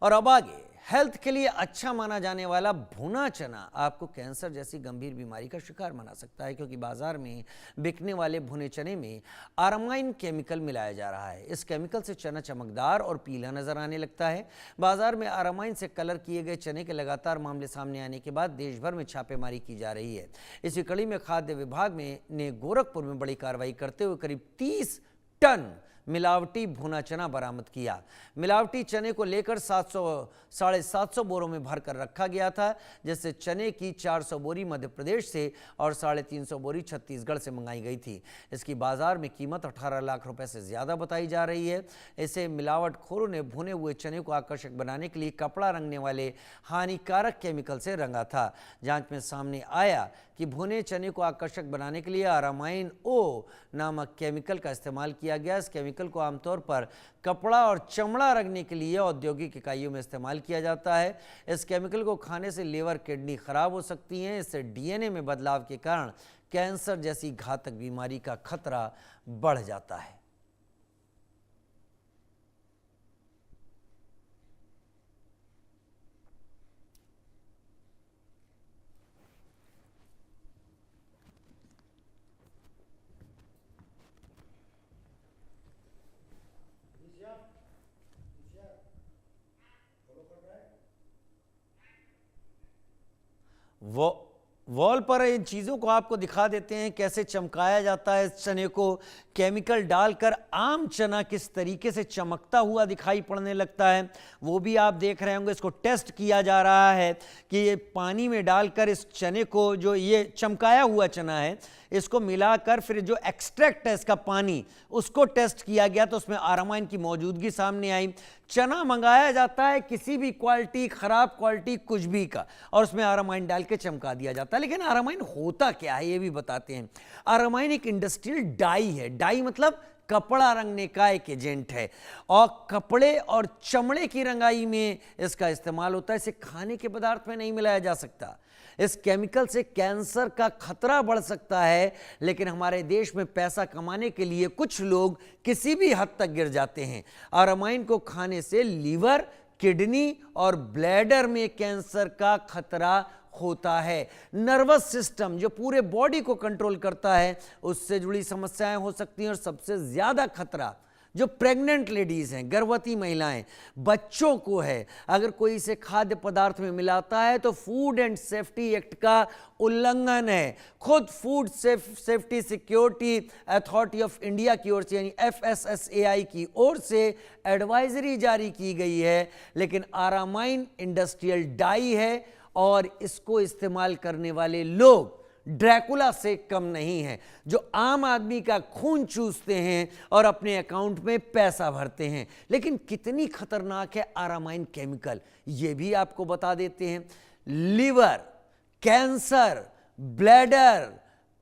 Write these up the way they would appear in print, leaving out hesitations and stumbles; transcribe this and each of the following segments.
और अब आगे, हेल्थ के लिए अच्छा माना जाने वाला भुना चना आपको कैंसर जैसी गंभीर बीमारी का शिकार बना सकता है, क्योंकि बाजार में बिकने वाले भुने चने में आरामाइन केमिकल मिलाया जा रहा है। इस केमिकल से चना चमकदार और पीला नजर आने लगता है। बाजार में आरामाइन से कलर किए गए चने के लगातार मामले सामने आने के बाद देश भर में छापेमारी की जा रही है। इसी कड़ी में खाद्य विभाग ने गोरखपुर में बड़ी कार्रवाई करते हुए करीब 30 टन मिलावटी भुना चना बरामद किया। मिलावटी चने को लेकर 750 बोरों में भरकर रखा गया था, जिससे चने की 400 बोरी मध्य प्रदेश से और 350 बोरी छत्तीसगढ़ से मंगाई गई थी। इसकी बाजार में कीमत 18 लाख रुपए से ज्यादा बताई जा रही है। इसे मिलावटखोरों ने भुने हुए चने को आकर्षक बनाने के लिए कपड़ा रंगने वाले हानिकारक केमिकल से रंगा था। जांच में सामने आया कि भुने चने को आकर्षक बनाने के लिए आरामाइन ओ नामक केमिकल का इस्तेमाल किया गया। इस केमिकल को आमतौर पर कपड़ा और चमड़ा रंगने के लिए औद्योगिक इकाइयों में इस्तेमाल किया जाता है। इस केमिकल को खाने से लिवर, किडनी खराब हो सकती हैं। इससे डीएनए में बदलाव के कारण कैंसर जैसी घातक बीमारी का खतरा बढ़ जाता है। वॉल पर इन चीज़ों को आपको दिखा देते हैं कैसे चमकाया जाता है। इस चने को केमिकल डालकर आम चना किस तरीके से चमकता हुआ दिखाई पड़ने लगता है वो भी आप देख रहे होंगे। इसको टेस्ट किया जा रहा है कि ये पानी में डालकर इस चने को, जो ये चमकाया हुआ चना है, इसको मिलाकर फिर जो एक्सट्रैक्ट है इसका पानी, उसको टेस्ट किया गया तो उसमें आरामाइन की मौजूदगी सामने आई। चना मंगाया जाता है किसी भी क्वालिटी, खराब क्वालिटी, कुछ भी का, और उसमें आरामाइन डाल के चमका दिया जाता है। लेकिन आरामाइन होता क्या है ये भी बताते हैं। आरामाइन एक इंडस्ट्रियल डाई है। डाई मतलब कपड़ा रंगने का एक एजेंट है, और कपड़े और चमड़े की रंगाई में इसका इस्तेमाल होता है। इसे खाने के पदार्थ में नहीं मिलाया जा सकता। इस केमिकल से कैंसर का खतरा बढ़ सकता है, लेकिन हमारे देश में पैसा कमाने के लिए कुछ लोग किसी भी हद तक गिर जाते हैं। आरामाइन को खाने से लीवर, किडनी और ब्लैडर में कैंसर का खतरा होता है। नर्वस सिस्टम जो पूरे बॉडी को कंट्रोल करता है, उससे जुड़ी समस्याएं हो सकती हैं। और सबसे ज्यादा खतरा जो प्रेग्नेंट लेडीज हैं, गर्भवती महिलाएं, बच्चों को है। अगर कोई इसे खाद्य पदार्थ में मिलाता है तो फूड एंड सेफ्टी एक्ट का उल्लंघन है। खुद food safety security authority of India की ओर से, यानी FSSAI की ओर से एडवाइजरी जारी की गई है। लेकिन आरामाइन इंडस्ट्रियल डाई है और इसको इस्तेमाल करने वाले लोग ड्रैकुला से कम नहीं है, जो आम आदमी का खून चूसते हैं और अपने अकाउंट में पैसा भरते हैं। लेकिन कितनी खतरनाक है आरामाइन केमिकल, ये भी आपको बता देते हैं। लीवर, कैंसर, ब्लैडर,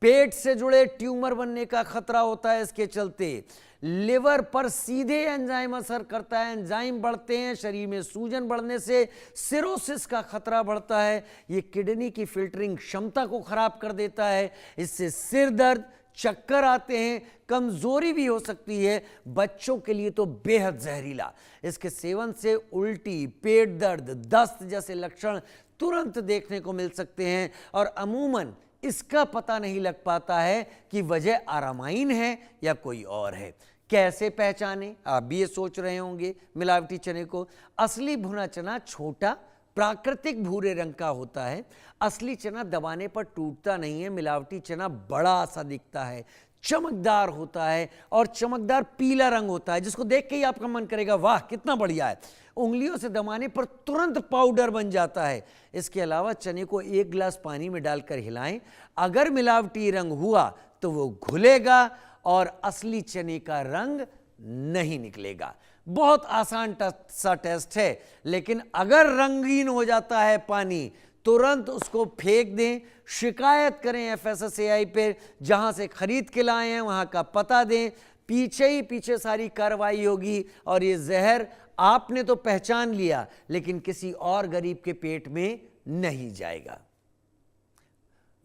पेट से जुड़े ट्यूमर बनने का खतरा होता है इसके चलते। लिवर पर सीधे एंजाइम असर करता है, एंजाइम बढ़ते हैं, शरीर में सूजन बढ़ने से सिरोसिस का खतरा बढ़ता है। ये किडनी की फिल्टरिंग क्षमता को खराब कर देता है। इससे सिर दर्द, चक्कर आते हैं, कमजोरी भी हो सकती है। बच्चों के लिए तो बेहद जहरीला। इसके सेवन से उल्टी, पेट दर्द, दस्त जैसे लक्षण तुरंत देखने को मिल सकते हैं, और अमूमन इसका पता नहीं लग पाता है कि वजह आरामाइन है या कोई और है। कैसे पहचाने, आप भी ये सोच रहे होंगे मिलावटी चने को। असली भुना चना छोटा, प्राकृतिक भूरे रंग का होता है। असली चना दबाने पर टूटता नहीं है। मिलावटी चना बड़ा सा दिखता है, चमकदार होता है और चमकदार पीला रंग होता है, जिसको देख के ही आपका मन करेगा वाह कितना बढ़िया है। उंगलियों से दबाने पर तुरंत पाउडर बन जाता है। इसके अलावा चने को 1 गिलास पानी में डालकर हिलाएं। अगर मिलावटी रंग हुआ तो वो घुलेगा और असली चने का रंग नहीं निकलेगा। बहुत आसान सा टेस्ट है, लेकिन अगर रंगीन हो जाता है पानी, तुरंत उसको फेंक दें। शिकायत करें FSSAI पे, जहां से खरीद के लाए हैं वहां का पता दें। पीछे सारी कार्रवाई होगी और ये जहर आपने तो पहचान लिया, लेकिन किसी और गरीब के पेट में नहीं जाएगा।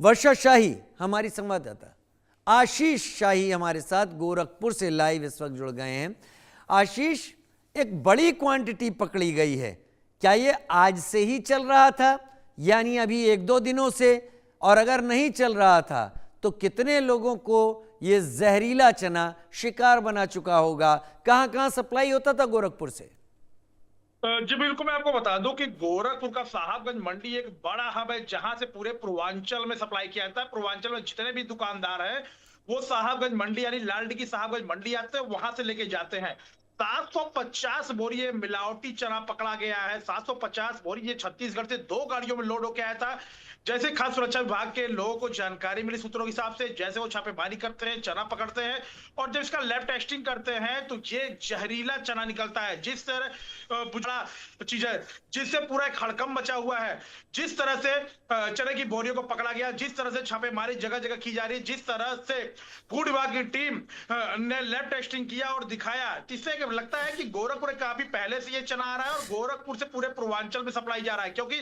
वर्षा शाही हमारी संवाददाता, आशीष शाही हमारे साथ गोरखपुर से लाइव इस वक्त जुड़ गए हैं। आशीष, एक बड़ी क्वांटिटी पकड़ी गई है, क्या ये आज से ही चल रहा था, यानी अभी 1-2 दिनों से? और अगर नहीं चल रहा था तो कितने लोगों को ये जहरीला चना शिकार बना चुका होगा? कहां कहां सप्लाई होता था गोरखपुर से? जी बिल्कुल, मैं आपको बता दूं कि गोरखपुर का साहबगंज मंडी एक बड़ा हब है, जहां से पूरे पूर्वांचल में सप्लाई किया जाता है। पूर्वांचल में जितने भी दुकानदार हैं, वो साहबगंज मंडी यानी लालडीगी साहबगंज मंडी आते हैं, वहां से लेके जाते हैं। 750 बोरी ये मिलावटी चना पकड़ा गया है। 750 बोरी ये छत्तीसगढ़ से 2 गाड़ियों में लोड होके आया था। जैसे खाद्य सुरक्षा विभाग के लोगों को जानकारी मिली सूत्रों के हिसाब से, जैसे वो छापेमारी करते हैं, चना पकड़ते हैं और जब इसका लैब टेस्टिंग करते हैं तो ये जहरीला चना निकलता है। जिस तरह बुझा चीज है, जिससे पूरा एक हड़कंप मचा हुआ है। जिस तरह से चने की बोरियों को पकड़ा गया, जिस तरह से छापेमारी जगह जगह की जा रही है, जिस तरह से फूड विभाग की टीम ने लैब टेस्टिंग किया और दिखाया, इससे लगता है कि गोरखपुर काफी पहले से ये चना आ रहा है और गोरखपुर से पूरे पूर्वांचल में सप्लाई जा रहा है। क्योंकि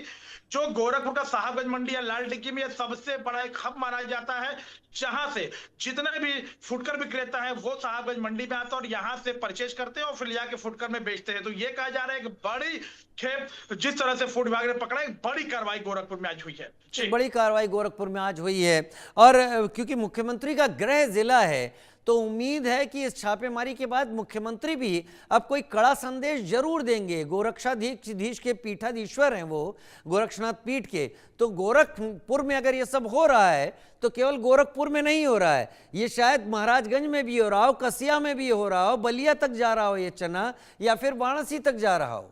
जो गोरखपुर का साहबगंज मंडी या लालडीगी में सबसे बड़ा एक हब माना जाता है, जहां से जितने भी फुटकर विक्रेता है वो साहबगंज मंडी में आते हैं और यहां से परचेज करते हैं और फिर जाके फुटकर में बेचते हैं। तो ये कहा जा रहा है कि बड़ी खेप जिस तरह से फूड विभाग ने पकड़ा, एक बड़ी कार्रवाई गोरखपुर में आज हुई है। एक बड़ी कार्रवाई गोरखपुर में आज हुई है और क्योंकि मुख्यमंत्री का गृह जिला है तो उम्मीद है कि इस छापेमारी के बाद मुख्यमंत्री भी अब कोई कड़ा संदेश जरूर देंगे। गोरक्षाधीश के पीठाधीश्वर हैं वो, गोरक्षनाथ पीठ के। तो गोरखपुर में अगर ये सब हो रहा है तो केवल गोरखपुर में नहीं हो रहा है, ये शायद महाराजगंज में भी हो रहा हो, कसिया में भी हो रहा हो, बलिया तक जा रहा हो ये चना, या फिर वाराणसी तक जा रहा हो।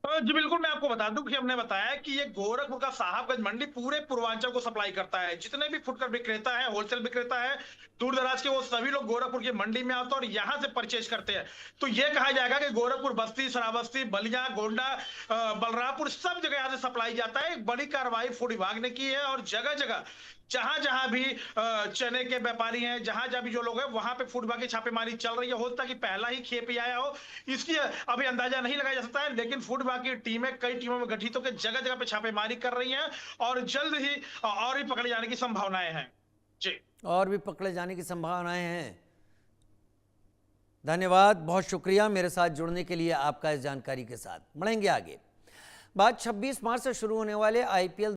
जी बिल्कुल, मैं आपको बता दूं कि हमने बताया कि ये गोरखपुर का साहबगंज मंडी पूरे पूर्वांचल को सप्लाई करता है। जितने भी फुटकर विक्रेता है, होलसेल विक्रेता है, दूर दराज के, वो सभी लोग गोरखपुर की मंडी में आते हैं और यहां से परचेज करते हैं। तो ये कहा जाएगा कि गोरखपुर, बस्ती, श्रावस्ती, बलिया, गोंडा, बलरामपुर, सब जगह यहां से सप्लाई जाता है। एक बड़ी कार्रवाई फूड विभाग ने की है और जगह जगह जहां जहां भी चने के व्यापारी हैं, जहां जहां भी जो लोग हैं, वहां पे फूड विभाग की छापेमारी चल रही है। हो सकता है कि पहला ही खेप ही आया हो, इसकी अभी अंदाजा नहीं लगाया जा सकता है, लेकिन फूड विभाग की टीमें कई टीमों में गठित होकर जगह जगह पे छापेमारी कर रही हैं और जल्द ही और भी पकड़े जाने की संभावनाएं हैं। जी, और भी पकड़े जाने की संभावनाएं हैं। धन्यवाद, बहुत शुक्रिया मेरे साथ जुड़ने के लिए आपका इस जानकारी के साथ। बढ़ेंगे आगे। बात 26 मार्च से शुरू होने वाले IPL